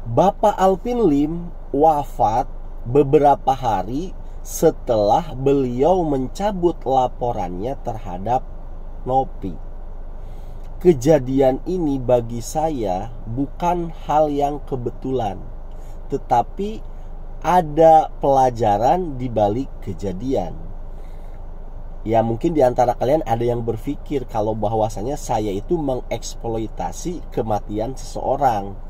Bapak Alvin Lim wafat beberapa hari setelah beliau mencabut laporannya terhadap Nopi. Kejadian ini bagi saya bukan hal yang kebetulan, tetapi ada pelajaran di balik kejadian. Ya mungkin di antara kalian ada yang berpikir kalau bahwasanya saya itu mengeksploitasi kematian seseorang.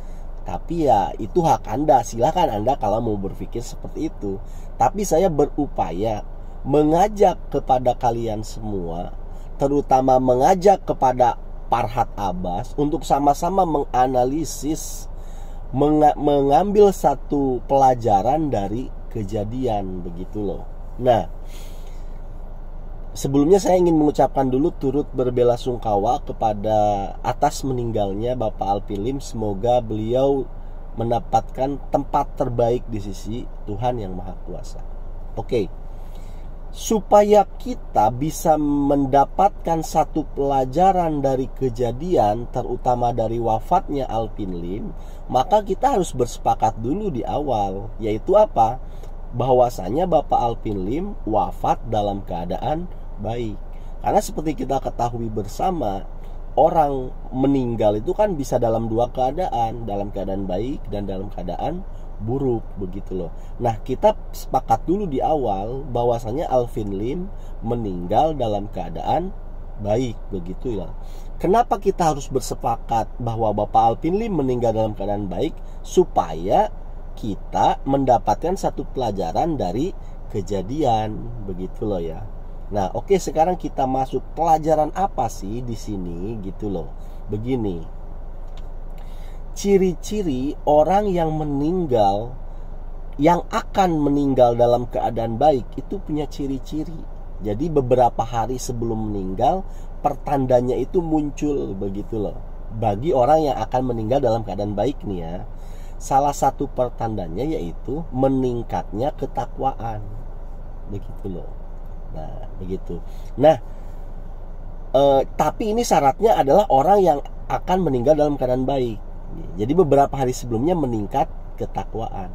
Tapi ya itu hak Anda, silakan Anda kalau mau berpikir seperti itu. Tapi saya berupaya mengajak kepada kalian semua, terutama mengajak kepada Farhad Abbas untuk sama-sama menganalisis, mengambil satu pelajaran dari kejadian, begitu loh. Nah, sebelumnya saya ingin mengucapkan dulu turut berbelasungkawa kepada atas meninggalnya Bapak Alvin Lim. Semoga beliau mendapatkan tempat terbaik di sisi Tuhan Yang Maha Kuasa. Oke. Supaya kita bisa mendapatkan satu pelajaran dari kejadian, terutama dari wafatnya Alvin Lim, maka kita harus bersepakat dulu di awal, yaitu apa? Bahwasanya Bapak Alvin Lim wafat dalam keadaan baik. Karena seperti kita ketahui bersama, orang meninggal itu kan bisa dalam dua keadaan, dalam keadaan baik dan dalam keadaan buruk, begitu loh. Nah, kita sepakat dulu di awal bahwasanya Alvin Lim meninggal dalam keadaan baik, begitu ya. Kenapa kita harus bersepakat bahwa Bapak Alvin Lim meninggal dalam keadaan baik? Supaya kita mendapatkan satu pelajaran dari kejadian, begitu loh ya. Nah, oke, sekarang kita masuk pelajaran apa sih di sini, gitu loh. Begini. Ciri-ciri orang yang meninggal, yang akan meninggal dalam keadaan baik, itu punya ciri-ciri. Jadi beberapa hari sebelum meninggal, pertandanya itu muncul, begitu loh. Bagi orang yang akan meninggal dalam keadaan baik nih ya, salah satu pertandanya yaitu meningkatnya ketakwaan, begitu loh. Nah, begitu. Nah, tapi ini syaratnya adalah orang yang akan meninggal dalam keadaan baik. Jadi beberapa hari sebelumnya meningkat ketakwaan.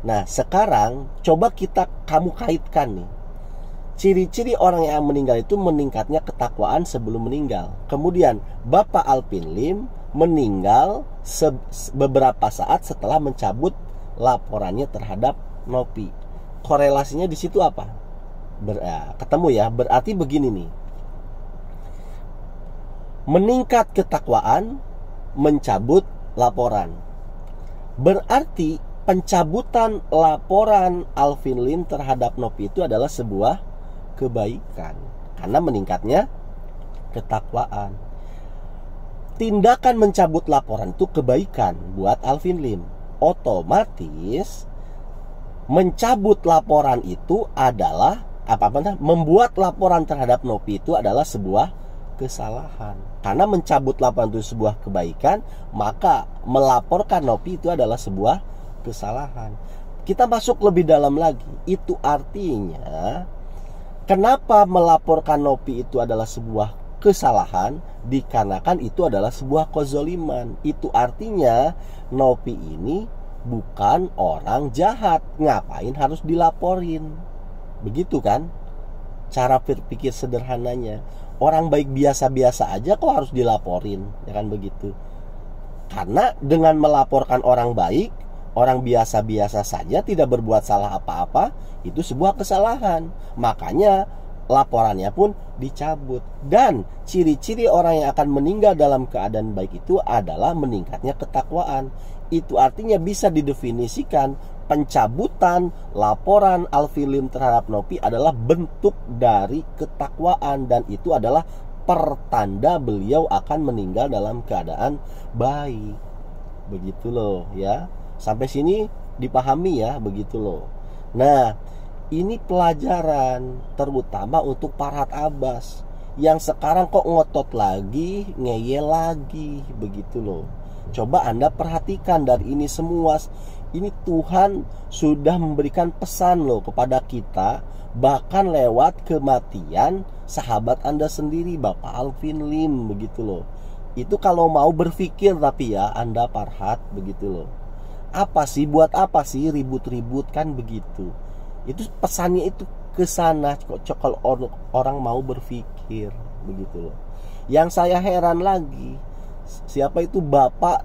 Nah, sekarang coba kamu kaitkan nih. Ciri-ciri orang yang meninggal itu meningkatnya ketakwaan sebelum meninggal. Kemudian Bapak Alvin Lim meninggal beberapa saat setelah mencabut laporannya terhadap Nopi. Korelasinya di situ apa? Ketemu ya. Berarti begini nih. Meningkat ketakwaan, mencabut laporan. Berarti pencabutan laporan Alvin Lim terhadap Nopi itu adalah sebuah kebaikan karena meningkatnya ketakwaan. Tindakan mencabut laporan itu kebaikan buat Alvin Lim. Otomatis mencabut laporan itu adalah membuat laporan terhadap Nopi itu adalah sebuah kesalahan. Karena mencabut laporan itu sebuah kebaikan, maka melaporkan Nopi itu adalah sebuah kesalahan. Kita masuk lebih dalam lagi. Itu artinya kenapa melaporkan Nopi itu adalah sebuah kesalahan? Dikarenakan itu adalah sebuah kezoliman. Itu artinya Nopi ini bukan orang jahat. Ngapain harus dilaporin? Begitu kan cara berpikir sederhananya. Orang baik biasa-biasa aja kok harus dilaporin, ya kan begitu. Karena dengan melaporkan orang baik, orang biasa-biasa saja tidak berbuat salah apa-apa, itu sebuah kesalahan. Makanya laporannya pun dicabut. Dan ciri-ciri orang yang akan meninggal dalam keadaan baik itu adalah meningkatnya ketakwaan. Itu artinya bisa didefinisikan pencabutan laporan Alvin Lim terhadap Nopi adalah bentuk dari ketakwaan, dan itu adalah pertanda beliau akan meninggal dalam keadaan baik. Begitu loh ya. Sampai sini dipahami ya, begitu loh. Nah, ini pelajaran terutama untuk Farhad Abbas yang sekarang kok ngotot lagi, ngeyel lagi, begitu loh. Coba Anda perhatikan dari ini semua. Ini Tuhan sudah memberikan pesan loh kepada kita, bahkan lewat kematian sahabat Anda sendiri, Bapak Alvin Lim, begitu loh. Itu kalau mau berpikir tapi ya Anda Farhad, begitu loh. Apa sih, buat apa sih ribut-ribut, kan begitu. Itu pesannya itu ke sana kalau orang mau berpikir begitu loh. Yang saya heran lagi, siapa itu Bapak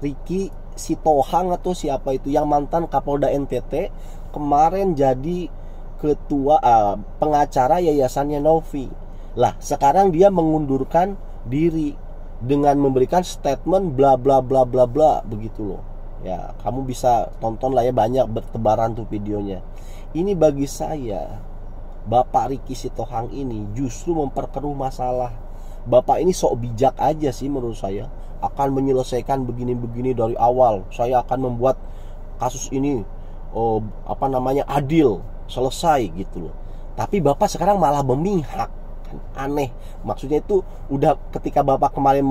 Riki Sitohang atau siapa itu yang mantan Kapolda NTT kemarin jadi ketua pengacara yayasannya Novi. Lah, sekarang dia mengundurkan diri dengan memberikan statement bla bla bla bla bla begitu loh. Ya, kamu bisa tonton lah ya, banyak bertebaran tuh videonya. Ini bagi saya, Bapak Riki Sitohang ini justru memperkeruh masalah. Bapak ini sok bijak aja sih menurut saya, akan menyelesaikan begini-begini dari awal. Saya akan membuat kasus ini adil, selesai gitu loh. Tapi Bapak sekarang malah memihak. Aneh, maksudnya itu udah ketika Bapak kemarin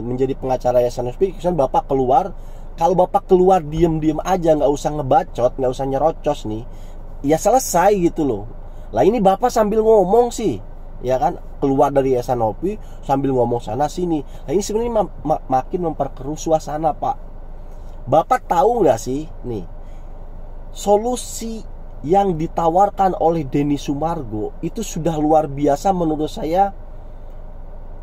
menjadi pengacara yayasan Novi, Bapak keluar. Kalau Bapak keluar diem-diem aja, nggak usah ngebacot, nggak usah nyerocos nih, ya selesai gitu loh. Lah ini Bapak sambil ngomong sih, ya kan, keluar dari yayasan Novi sambil ngomong sana sini. Nah ini sebenarnya makin memperkeruh suasana, Pak. Bapak tahu nggak sih nih, solusi yang ditawarkan oleh Denny Sumargo itu sudah luar biasa menurut saya.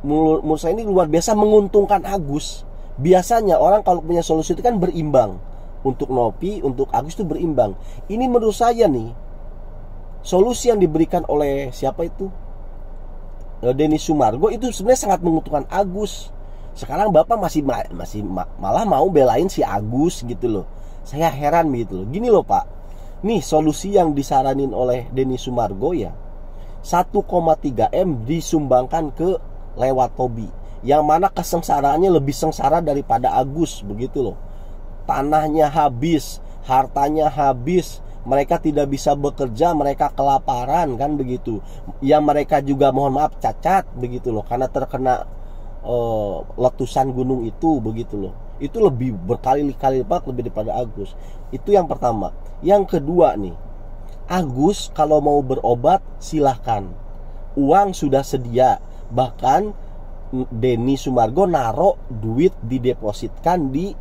Menurut saya ini luar biasa menguntungkan Agus. Biasanya orang kalau punya solusi itu kan berimbang. Untuk Novi, untuk Agus itu berimbang. Ini menurut saya nih, solusi yang diberikan oleh siapa itu, Denny Sumargo, itu sebenarnya sangat menguntungkan Agus. Sekarang Bapak masih malah mau belain si Agus gitu loh. Saya heran gitu loh. Gini loh Pak, nih solusi yang disaranin oleh Denny Sumargo ya, 1,3 M disumbangkan ke lewat Tobi, yang mana kesengsaraannya lebih sengsara daripada Agus begitu loh. Tanahnya habis, hartanya habis, mereka tidak bisa bekerja, mereka kelaparan kan begitu. Yang mereka juga mohon maaf cacat begitu loh, karena terkena letusan gunung itu begitu loh. Itu lebih berkali-kali lipat lebih daripada Agus. Itu yang pertama. Yang kedua nih, Agus kalau mau berobat silahkan, uang sudah sedia. Bahkan Denny Sumargo naruh duit didepositkan di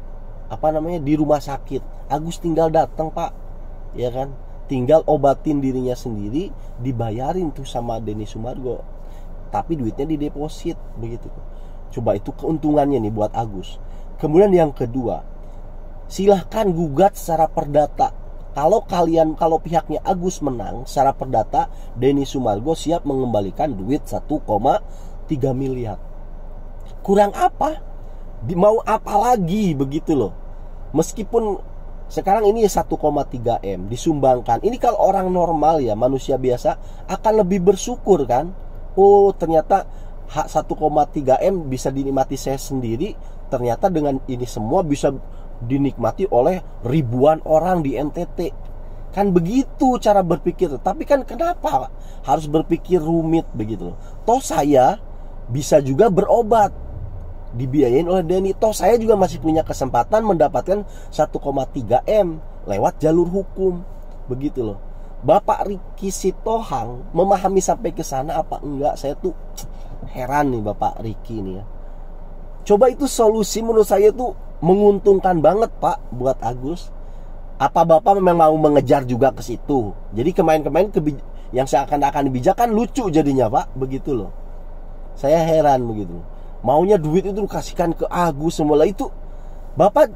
di rumah sakit. Agus tinggal datang Pak, ya kan, tinggal obatin dirinya sendiri, dibayarin tuh sama Denny Sumargo, tapi duitnya dideposit begitu. Coba itu keuntungannya nih buat Agus. Kemudian yang kedua, silahkan gugat secara perdata. Kalau pihaknya Agus menang secara perdata, Denny Sumargo siap mengembalikan duit 1,3 miliar. Kurang apa? Mau apa lagi begitu loh. Meskipun sekarang ini 1,3 M disumbangkan. Ini kalau orang normal ya, manusia biasa akan lebih bersyukur kan. Oh ternyata 1,3 M bisa dinikmati saya sendiri. Ternyata dengan ini semua bisa dinikmati oleh ribuan orang di NTT. Kan begitu cara berpikir. Tapi kan kenapa harus berpikir rumit begitu? Toh saya bisa juga berobat, dibiayain oleh Denny. Toh saya juga masih punya kesempatan mendapatkan 1,3 M lewat jalur hukum. Begitu loh. Bapak Riki Sitohang memahami sampai ke sana apa enggak? Saya tuh heran nih Bapak Riki ini ya. Coba itu solusi menurut saya tuh menguntungkan banget Pak buat Agus. Apa Bapak memang mau mengejar juga ke situ? Jadi kemarin-kemarin yang seakan-akan bijak kan lucu jadinya Pak, begitu loh. Saya heran begitu. Maunya duit itu dikasihkan ke Agus semula itu. Bapak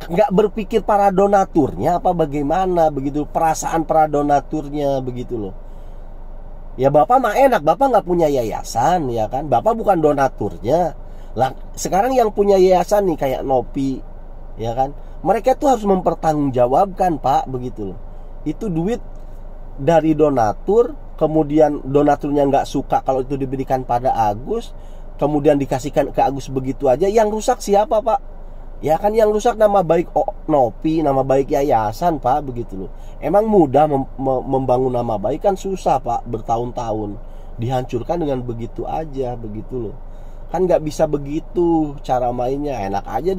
nggak berpikir para donaturnya apa bagaimana begitu, perasaan para donaturnya begitu loh. Ya Bapak mah enak, Bapak nggak punya yayasan ya kan, Bapak bukan donaturnya. Lah sekarang yang punya yayasan nih kayak Novi ya kan, mereka tuh harus mempertanggungjawabkan Pak begitu loh. Itu duit dari donatur, kemudian donaturnya nggak suka kalau itu diberikan pada Agus, kemudian dikasihkan ke Agus begitu aja. Yang rusak siapa Pak? Ya kan yang rusak nama baik Novi, nama baik yayasan Pak begitu loh. Emang mudah membangun nama baik? Kan susah Pak, bertahun-tahun. Dihancurkan dengan begitu aja begitu loh. Kan nggak bisa begitu cara mainnya. Enak aja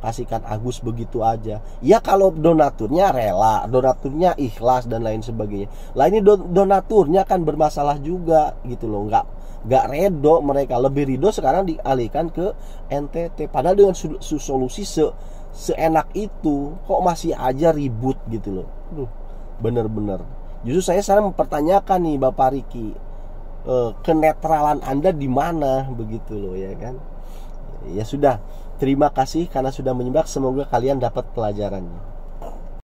kasihkan Agus begitu aja. Ya kalau donaturnya rela, donaturnya ikhlas dan lain sebagainya. Lah ini donaturnya kan bermasalah juga gitu loh. Gak redo mereka, lebih ridho sekarang dialihkan ke NTT. Padahal dengan solusi seenak itu, kok masih aja ribut gitu loh. Aduh, bener-bener. Justru saya sekarang mempertanyakan nih Bapak Riki, kenetralan Anda di mana begitu loh ya kan. Ya sudah, terima kasih karena sudah menyimak. Semoga kalian dapat pelajarannya.